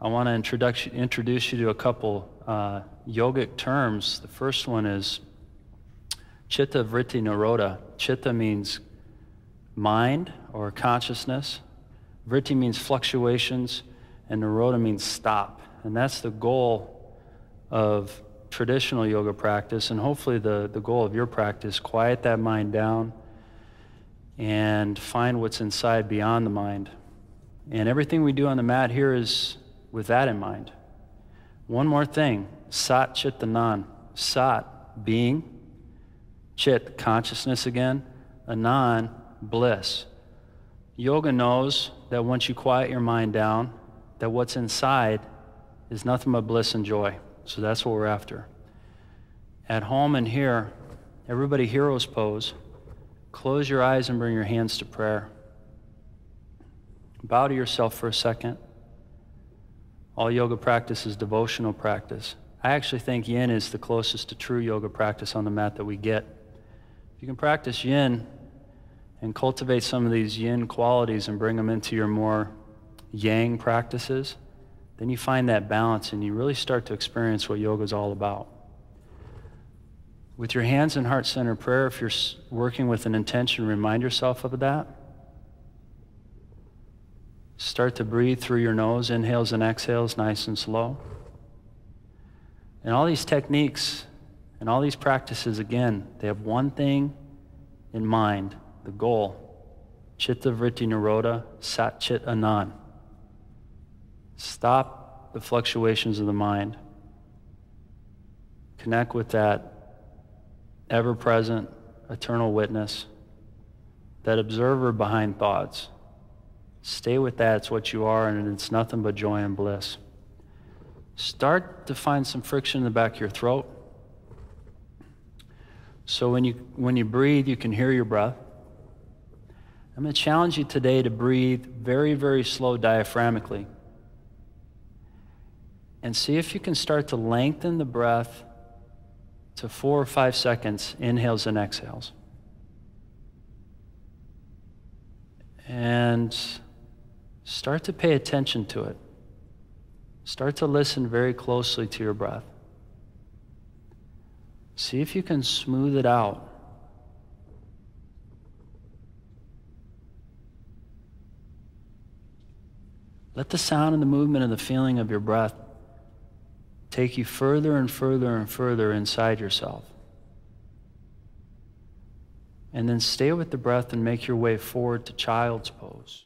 I want to introduce you to a couple yogic terms. The first one is chitta, vritti, nirodha. Chitta means mind or consciousness. Vritti means fluctuations, and nirodha means stop. And that's the goal of traditional yoga practice, and hopefully the goal of your practice. Quiet that mind down and find what's inside beyond the mind. And everything we do on the mat here is with that in mind. One more thing, sat chit anan. Sat, being, chit, consciousness again, anan, bliss. Yoga knows that once you quiet your mind down, that what's inside is nothing but bliss and joy. So that's what we're after. At home and here, everybody hero's pose. Close your eyes and bring your hands to prayer. Bow to yourself for a second. All yoga practice is devotional practice. I actually think yin is the closest to true yoga practice on the mat that we get. If you can practice yin and cultivate some of these yin qualities and bring them into your more yang practices, then you find that balance and you really start to experience what yoga is all about. With your hands in heart-centered prayer, if you're working with an intention, remind yourself of that. Start to breathe through your nose, inhales and exhales, nice and slow. And all these techniques and all these practices, again, they have one thing in mind, the goal. Chitta, vritti, nirodha, sat, chit, anan. Stop the fluctuations of the mind. Connect with that ever-present, eternal witness, that observer behind thoughts. Stay with that. It's what you are, and it's nothing but joy and bliss. Start to find some friction in the back of your throat. So when you breathe, you can hear your breath. I'm going to challenge you today to breathe very, very slow diaphragmically. And see if you can start to lengthen the breath to 4 or 5 seconds, inhales and exhales. And start to pay attention to it. Start to listen very closely to your breath. See if you can smooth it out. Let the sound and the movement and the feeling of your breath take you further and further and further inside yourself. And then stay with the breath and make your way forward to child's pose.